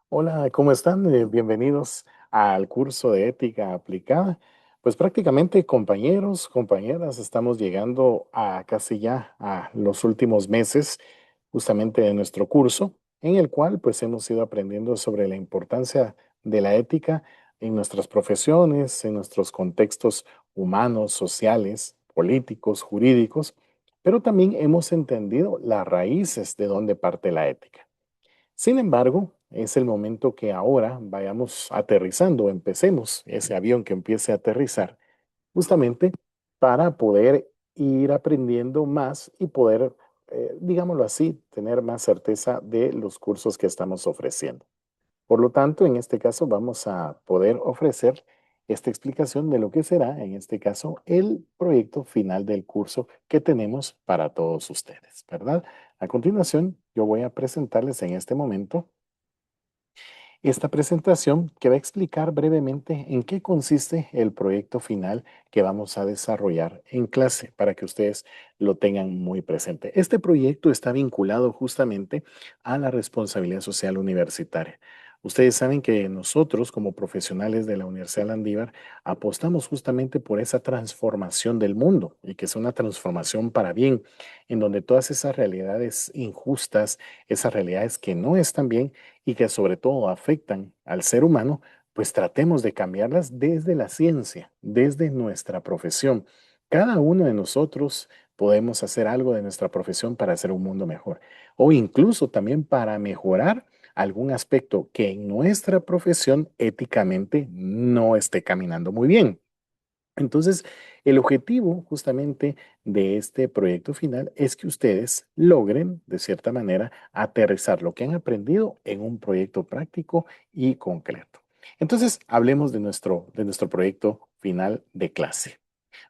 Hola, ¿cómo están? Bienvenidos al curso de ética aplicada. Pues prácticamente compañeros, compañeras, estamos llegando a casi ya a los últimos meses justamente de nuestro curso, en el cual pues hemos ido aprendiendo sobre la importancia de la ética en nuestras profesiones, en nuestros contextos humanos, sociales, políticos, jurídicos, pero también hemos entendido las raíces de dónde parte la ética. Sin embargo, es el momento que ahora vayamos aterrizando, empecemos ese avión que empiece a aterrizar, justamente para poder ir aprendiendo más y poder, digámoslo así, tener más certeza de los cursos que estamos ofreciendo. Por lo tanto, en este caso vamos a poder ofrecer esta explicación de lo que será, en este caso, el proyecto final del curso que tenemos para todos ustedes, ¿verdad? A continuación, yo voy a presentarles en este momento esta presentación que va a explicar brevemente en qué consiste el proyecto final que vamos a desarrollar en clase para que ustedes lo tengan muy presente. Este proyecto está vinculado justamente a la responsabilidad social universitaria. Ustedes saben que nosotros como profesionales de la Universidad Landívar apostamos justamente por esa transformación del mundo y que es una transformación para bien, en donde todas esas realidades injustas, esas realidades que no están bien, y que sobre todo afectan al ser humano, pues tratemos de cambiarlas desde la ciencia, desde nuestra profesión. Cada uno de nosotros podemos hacer algo de nuestra profesión para hacer un mundo mejor o incluso también para mejorar algún aspecto que en nuestra profesión éticamente no esté caminando muy bien. Entonces, el objetivo justamente de este proyecto final es que ustedes logren, de cierta manera, aterrizar lo que han aprendido en un proyecto práctico y concreto. Entonces, hablemos de nuestro proyecto final de clase.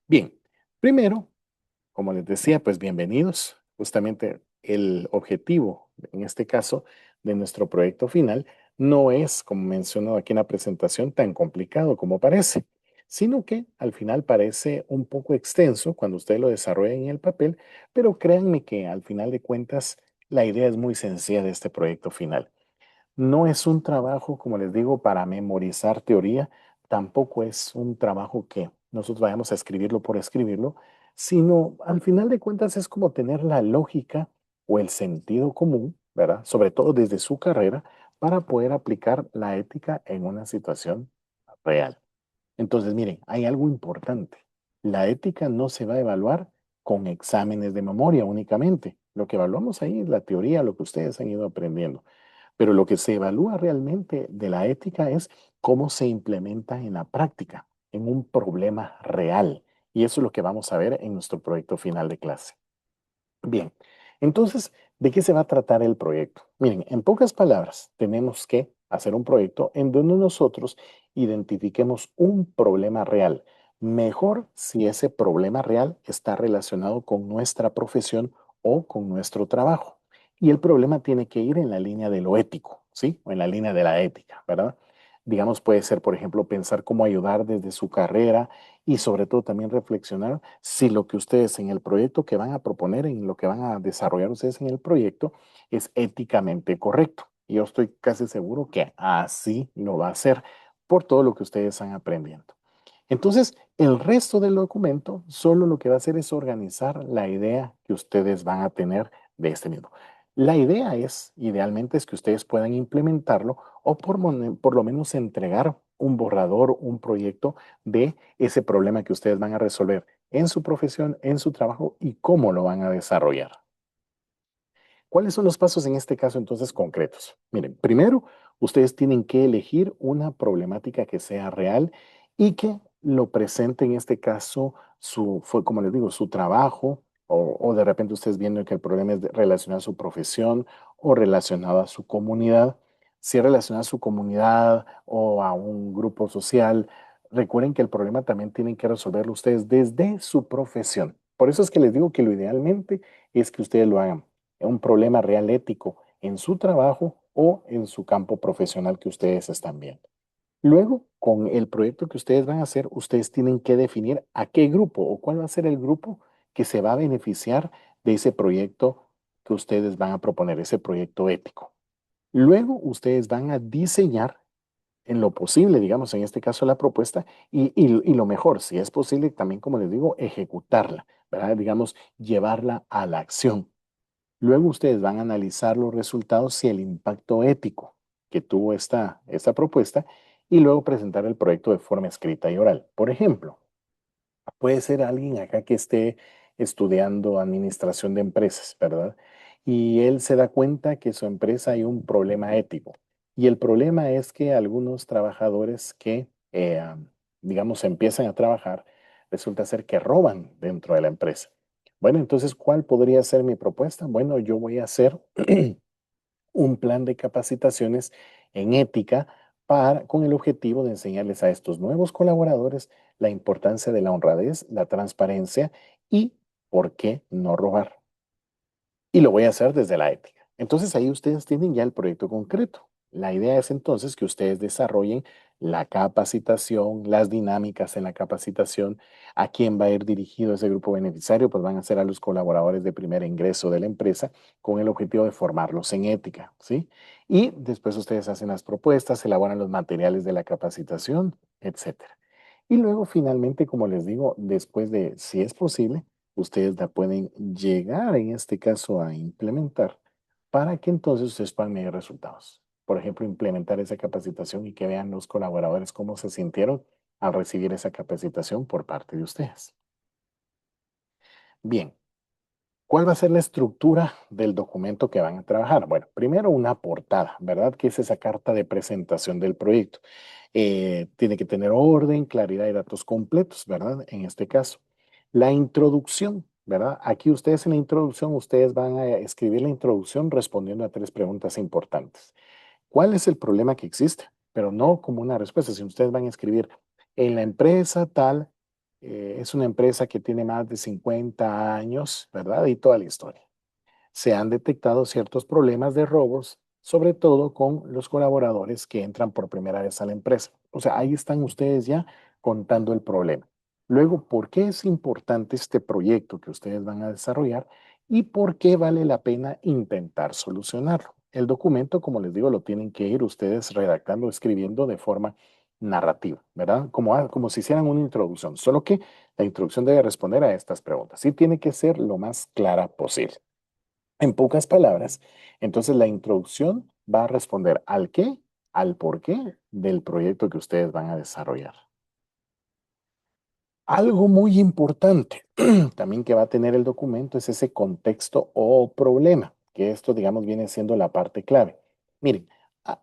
Bien, primero, como les decía, pues bienvenidos. Justamente el objetivo, en este caso, de nuestro proyecto final no es, como mencionó aquí en la presentación, tan complicado como parece, sino que al final parece un poco extenso cuando ustedes lo desarrollan en el papel, pero créanme que al final de cuentas la idea es muy sencilla de este proyecto final. No es un trabajo, como les digo, para memorizar teoría, tampoco es un trabajo que nosotros vayamos a escribirlo por escribirlo, sino al final de cuentas es como tener la lógica o el sentido común, ¿verdad? Sobre todo desde su carrera, para poder aplicar la ética en una situación real. Entonces, miren, hay algo importante. La ética no se va a evaluar con exámenes de memoria únicamente. Lo que evaluamos ahí es la teoría, lo que ustedes han ido aprendiendo. Pero lo que se evalúa realmente de la ética es cómo se implementa en la práctica, en un problema real. Y eso es lo que vamos a ver en nuestro proyecto final de clase. Bien, entonces, ¿de qué se va a tratar el proyecto? Miren, en pocas palabras, tenemos que hacer un proyecto en donde nosotros identifiquemos un problema real. Mejor si ese problema real está relacionado con nuestra profesión o con nuestro trabajo. Y el problema tiene que ir en la línea de lo ético, ¿sí? O en la línea de la ética, ¿verdad? Digamos, puede ser, por ejemplo, pensar cómo ayudar desde su carrera y sobre todo también reflexionar si lo que ustedes en el proyecto que van a proponer, en lo que van a desarrollar ustedes en el proyecto, es éticamente correcto. Y yo estoy casi seguro que así lo va a ser por todo lo que ustedes están aprendiendo. Entonces, el resto del documento solo lo que va a hacer es organizar la idea que ustedes van a tener de este mismo. La idea es, idealmente, es que ustedes puedan implementarlo o por lo menos entregar un borrador, un proyecto de ese problema que ustedes van a resolver en su profesión, en su trabajo y cómo lo van a desarrollar. ¿Cuáles son los pasos en este caso entonces concretos? Miren, primero, ustedes tienen que elegir una problemática que sea real y que lo presente en este caso fue como les digo, su trabajo o de repente ustedes viendo que el problema es relacionado a su profesión o relacionado a su comunidad. Si es relacionado a su comunidad o a un grupo social, recuerden que el problema también tienen que resolverlo ustedes desde su profesión. Por eso es que les digo que lo idealmente es que ustedes lo hagan un problema real ético en su trabajo o en su campo profesional que ustedes están viendo. Luego, con el proyecto que ustedes van a hacer, ustedes tienen que definir a qué grupo o cuál va a ser el grupo que se va a beneficiar de ese proyecto que ustedes van a proponer, ese proyecto ético. Luego ustedes van a diseñar en lo posible, digamos, en este caso la propuesta, y lo mejor, si es posible, también, como les digo, ejecutarla, ¿verdad? Digamos, llevarla a la acción. Luego ustedes van a analizar los resultados y el impacto ético que tuvo esta propuesta y luego presentar el proyecto de forma escrita y oral. Por ejemplo, puede ser alguien acá que esté estudiando administración de empresas, ¿verdad? Y él se da cuenta que su empresa hay un problema ético. Y el problema es que algunos trabajadores que, digamos, empiezan a trabajar, resulta ser que roban dentro de la empresa. Bueno, entonces, ¿cuál podría ser mi propuesta? Bueno, yo voy a hacer un plan de capacitaciones en ética con el objetivo de enseñarles a estos nuevos colaboradores la importancia de la honradez, la transparencia y por qué no robar. Y lo voy a hacer desde la ética. Entonces ahí ustedes tienen ya el proyecto concreto. La idea es entonces que ustedes desarrollen la capacitación, las dinámicas en la capacitación, a quién va a ir dirigido ese grupo beneficiario, pues van a ser a los colaboradores de primer ingreso de la empresa con el objetivo de formarlos en ética, ¿sí? Y después ustedes hacen las propuestas, elaboran los materiales de la capacitación, etcétera. Y luego finalmente, como les digo, después de, si es posible, ustedes la pueden llegar en este caso a implementar para que entonces ustedes puedan medir resultados. Por ejemplo, implementar esa capacitación y que vean los colaboradores cómo se sintieron al recibir esa capacitación por parte de ustedes. Bien, ¿cuál va a ser la estructura del documento que van a trabajar? Bueno, primero una portada, ¿verdad? Que es esa carta de presentación del proyecto. Tiene que tener orden, claridad y datos completos, ¿verdad? En este caso. La introducción, ¿verdad? Aquí ustedes en la introducción, ustedes van a escribir la introducción respondiendo a tres preguntas importantes. ¿Cuál es el problema que existe? Pero no como una respuesta, si ustedes van a escribir en la empresa tal, es una empresa que tiene más de 50 años, ¿verdad? Y toda la historia. Se han detectado ciertos problemas de robos, sobre todo con los colaboradores que entran por primera vez a la empresa. O sea, ahí están ustedes ya contando el problema. Luego, ¿por qué es importante este proyecto que ustedes van a desarrollar y por qué vale la pena intentar solucionarlo? El documento, como les digo, lo tienen que ir ustedes redactando, escribiendo de forma narrativa, ¿verdad? Como si hicieran una introducción, solo que la introducción debe responder a estas preguntas y tiene que ser lo más clara posible. En pocas palabras, entonces la introducción va a responder al qué, al por qué del proyecto que ustedes van a desarrollar. Algo muy importante también que va a tener el documento es ese contexto o problema, que esto, digamos, viene siendo la parte clave. Miren, ah,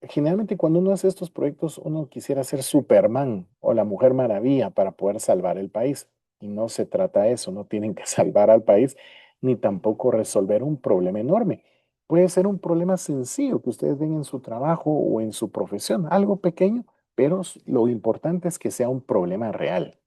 generalmente cuando uno hace estos proyectos, uno quisiera ser Superman o la Mujer Maravilla para poder salvar el país. Y no se trata de eso, no tienen que salvar al país ni tampoco resolver un problema enorme. Puede ser un problema sencillo que ustedes ven en su trabajo o en su profesión, algo pequeño, pero lo importante es que sea un problema real.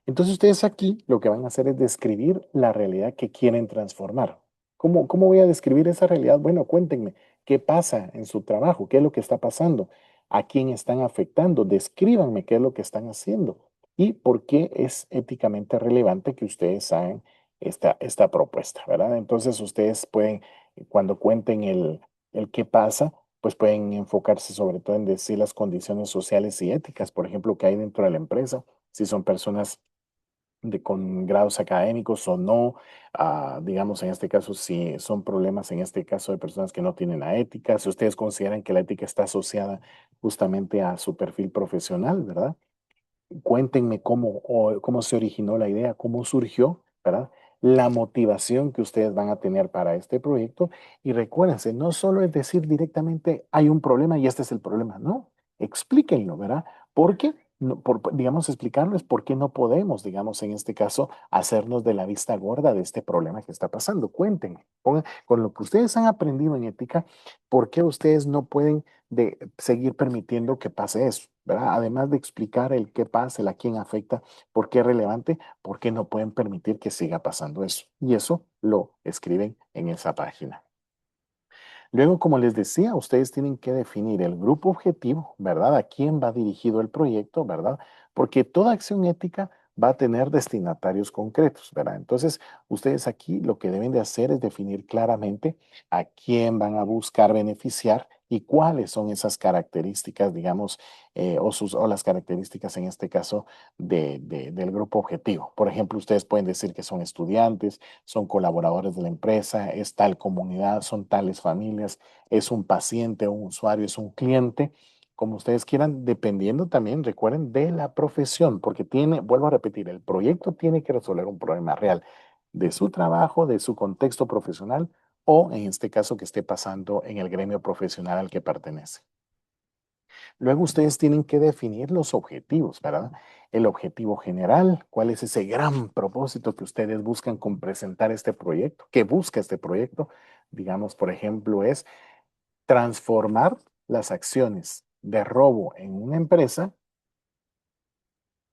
Entonces ustedes aquí lo que van a hacer es describir la realidad que quieren transformar. ¿Cómo voy a describir esa realidad? Bueno, cuéntenme, ¿qué pasa en su trabajo? ¿Qué es lo que está pasando? ¿A quién están afectando? Descríbanme qué es lo que están haciendo y por qué es éticamente relevante que ustedes hagan esta propuesta, ¿verdad? Entonces ustedes pueden, cuando cuenten el qué pasa, pues pueden enfocarse sobre todo en decir las condiciones sociales y éticas, por ejemplo, que hay dentro de la empresa, si son personas con grados académicos o no, digamos en este caso, si son problemas en este caso de personas que no tienen la ética, si ustedes consideran que la ética está asociada justamente a su perfil profesional, ¿verdad? Cuéntenme cómo se originó la idea, cómo surgió, ¿verdad? La motivación que ustedes van a tener para este proyecto. Y recuérdense, no solo es decir directamente hay un problema y este es el problema, no, explíquenlo, ¿verdad? Porque, digamos, explicarles por qué no podemos, digamos, en este caso, hacernos de la vista gorda de este problema que está pasando. Cuéntenme, con lo que ustedes han aprendido en ética, ¿por qué ustedes no pueden seguir permitiendo que pase eso? ¿Verdad? Además de explicar el qué pasa, el a quién afecta, por qué es relevante, por qué no pueden permitir que siga pasando eso. Y eso lo escriben en esa página. Luego, como les decía, ustedes tienen que definir el grupo objetivo, ¿verdad? A quién va dirigido el proyecto, ¿verdad? Porque toda acción ética va a tener destinatarios concretos, ¿verdad? Entonces, ustedes aquí lo que deben de hacer es definir claramente a quién van a buscar beneficiar y cuáles son esas características, digamos, o las características en este caso del grupo objetivo. Por ejemplo, ustedes pueden decir que son estudiantes, son colaboradores de la empresa, es tal comunidad, son tales familias, es un paciente, un usuario, es un cliente, como ustedes quieran, dependiendo también, recuerden, de la profesión, porque tiene, vuelvo a repetir, el proyecto tiene que resolver un problema real de su trabajo, de su contexto profesional o en este caso que esté pasando en el gremio profesional al que pertenece. Luego ustedes tienen que definir los objetivos, ¿verdad? El objetivo general, cuál es ese gran propósito que ustedes buscan con presentar este proyecto, que busca este proyecto. Digamos, por ejemplo, es transformar las acciones de robo en una empresa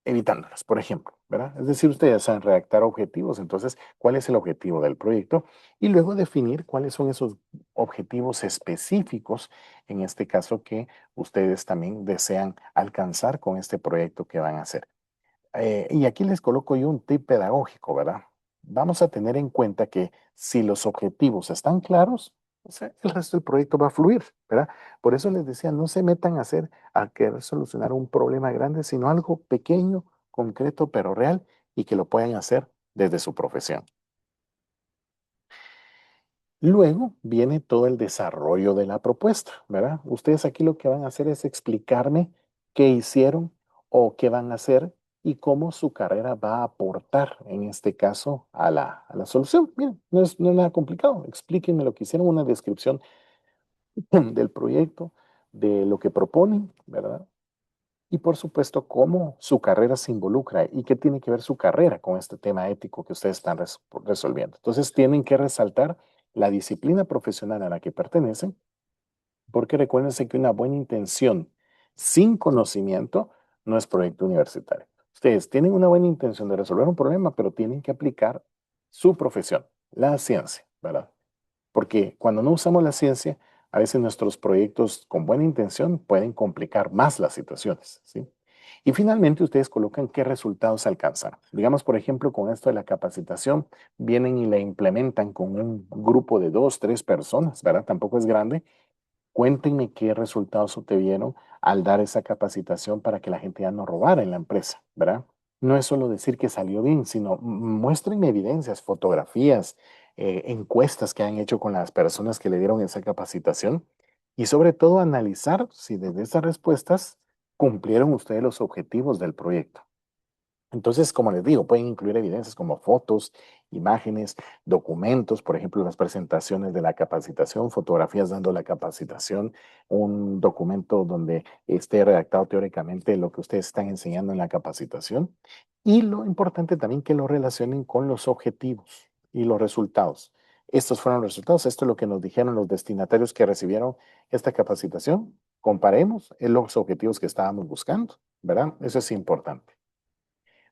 evitándolas, por ejemplo, ¿verdad? Es decir, ustedes saben redactar objetivos, entonces, ¿cuál es el objetivo del proyecto? Y luego definir cuáles son esos objetivos específicos, en este caso, que ustedes también desean alcanzar con este proyecto que van a hacer. Y aquí les coloco yo un tip pedagógico, ¿verdad? Vamos a tener en cuenta que si los objetivos están claros, o sea, el resto del proyecto va a fluir, ¿verdad? Por eso les decía, no se metan a querer solucionar un problema grande, sino algo pequeño, concreto, pero real y que lo puedan hacer desde su profesión. Luego viene todo el desarrollo de la propuesta, ¿verdad? Ustedes aquí lo que van a hacer es explicarme qué hicieron o qué van a hacer y cómo su carrera va a aportar, en este caso, a la solución. Miren, no es nada complicado. Explíquenme lo que hicieron, una descripción del proyecto, de lo que proponen, ¿verdad? Y por supuesto, cómo su carrera se involucra y qué tiene que ver su carrera con este tema ético que ustedes están resolviendo. Entonces, tienen que resaltar la disciplina profesional a la que pertenecen, porque recuérdense que una buena intención sin conocimiento no es proyecto universitario. Ustedes tienen una buena intención de resolver un problema, pero tienen que aplicar su profesión, la ciencia, ¿verdad? Porque cuando no usamos la ciencia, a veces nuestros proyectos con buena intención pueden complicar más las situaciones, ¿sí? Y finalmente ustedes colocan qué resultados alcanzan. Digamos, por ejemplo, con esto de la capacitación, vienen y la implementan con un grupo de dos, tres personas, ¿verdad? Tampoco es grande. Cuéntenme qué resultados obtuvieron al dar esa capacitación para que la gente ya no robara en la empresa, ¿verdad? No es solo decir que salió bien, sino muéstrenme evidencias, fotografías, encuestas que han hecho con las personas que le dieron esa capacitación y sobre todo analizar si desde esas respuestas cumplieron ustedes los objetivos del proyecto. Entonces, como les digo, pueden incluir evidencias como fotos, imágenes, documentos, por ejemplo, las presentaciones de la capacitación, fotografías dando la capacitación, un documento donde esté redactado teóricamente lo que ustedes están enseñando en la capacitación. Y lo importante también que lo relacionen con los objetivos y los resultados. Estos fueron los resultados, esto es lo que nos dijeron los destinatarios que recibieron esta capacitación. Comparemos los objetivos que estábamos buscando, ¿verdad? Eso es importante.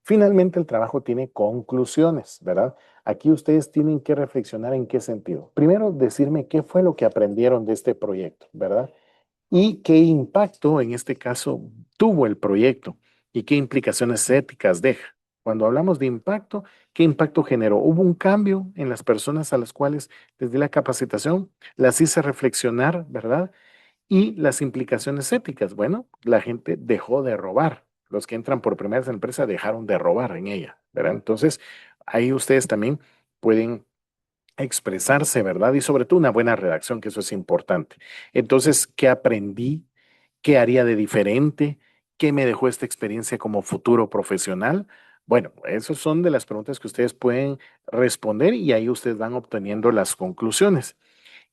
Finalmente, el trabajo tiene conclusiones, ¿verdad? Aquí ustedes tienen que reflexionar en qué sentido. Primero, decirme qué fue lo que aprendieron de este proyecto, ¿verdad? Y qué impacto, en este caso, tuvo el proyecto y qué implicaciones éticas deja. Cuando hablamos de impacto, ¿qué impacto generó? ¿Hubo un cambio en las personas a las cuales desde la capacitación las hice reflexionar, ¿verdad? Y las implicaciones éticas. Bueno, la gente dejó de robar. Los que entran por primera vez en la empresa dejaron de robar en ella, ¿verdad? Entonces, ahí ustedes también pueden expresarse, ¿verdad? Y sobre todo una buena redacción, que eso es importante. Entonces, ¿qué aprendí? ¿Qué haría de diferente? ¿Qué me dejó esta experiencia como futuro profesional? Bueno, esas son de las preguntas que ustedes pueden responder y ahí ustedes van obteniendo las conclusiones.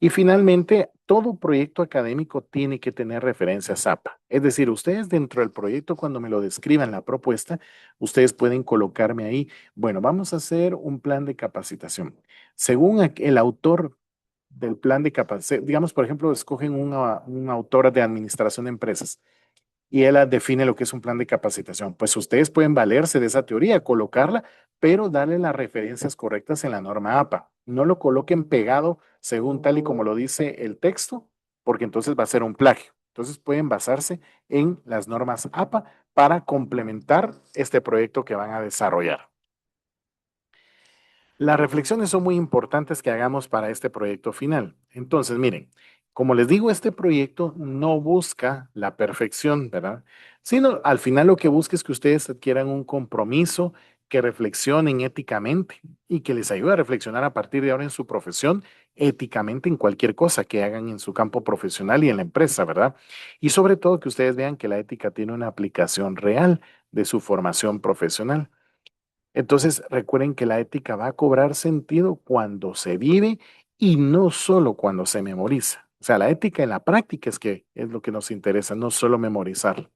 Y finalmente, todo proyecto académico tiene que tener referencias APA. Es decir, ustedes dentro del proyecto, cuando me lo describan la propuesta, ustedes pueden colocarme ahí, bueno, vamos a hacer un plan de capacitación. Según el autor del plan de capacitación, digamos, por ejemplo, escogen un autor de administración de empresas y él define lo que es un plan de capacitación. Pues ustedes pueden valerse de esa teoría, colocarla, pero darle las referencias correctas en la norma APA. No lo coloquen pegado según tal y como lo dice el texto, porque entonces va a ser un plagio. Entonces pueden basarse en las normas APA para complementar este proyecto que van a desarrollar. Las reflexiones son muy importantes que hagamos para este proyecto final. Entonces, miren, como les digo, este proyecto no busca la perfección, ¿verdad? Sino al final lo que busca es que ustedes adquieran un compromiso, que reflexionen éticamente y que les ayude a reflexionar a partir de ahora en su profesión, éticamente en cualquier cosa que hagan en su campo profesional y en la empresa, ¿verdad? Y sobre todo que ustedes vean que la ética tiene una aplicación real de su formación profesional. Entonces, recuerden que la ética va a cobrar sentido cuando se vive y no solo cuando se memoriza. O sea, la ética en la práctica es que es lo que nos interesa, no solo memorizar.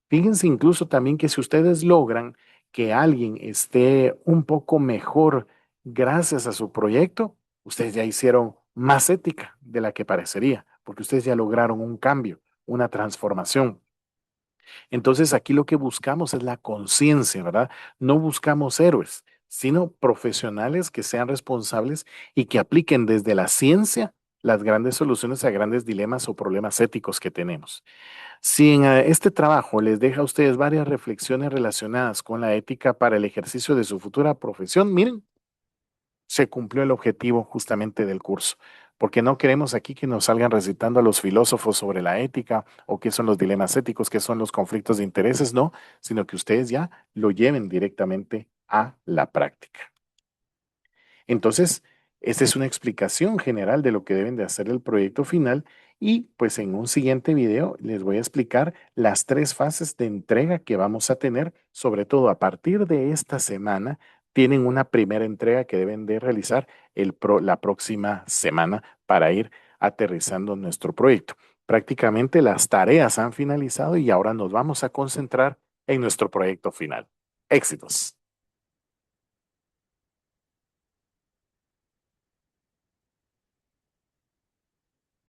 Fíjense incluso también que si ustedes logran que alguien esté un poco mejor gracias a su proyecto, ustedes ya hicieron más ética de la que parecería, porque ustedes ya lograron un cambio, una transformación. Entonces aquí lo que buscamos es la conciencia, ¿verdad? No buscamos héroes, sino profesionales que sean responsables y que apliquen desde la ciencia las grandes soluciones a grandes dilemas o problemas éticos que tenemos. Si en este trabajo les deja a ustedes varias reflexiones relacionadas con la ética para el ejercicio de su futura profesión, miren, se cumplió el objetivo justamente del curso, porque no queremos aquí que nos salgan recitando a los filósofos sobre la ética o qué son los dilemas éticos, qué son los conflictos de intereses, no, sino que ustedes ya lo lleven directamente a la práctica. Entonces, esta es una explicación general de lo que deben de hacer el proyecto final y pues en un siguiente video les voy a explicar las tres fases de entrega que vamos a tener, sobre todo a partir de esta semana. Tienen una primera entrega que deben de realizar la próxima semana para ir aterrizando nuestro proyecto. Prácticamente las tareas han finalizado y ahora nos vamos a concentrar en nuestro proyecto final. Éxitos.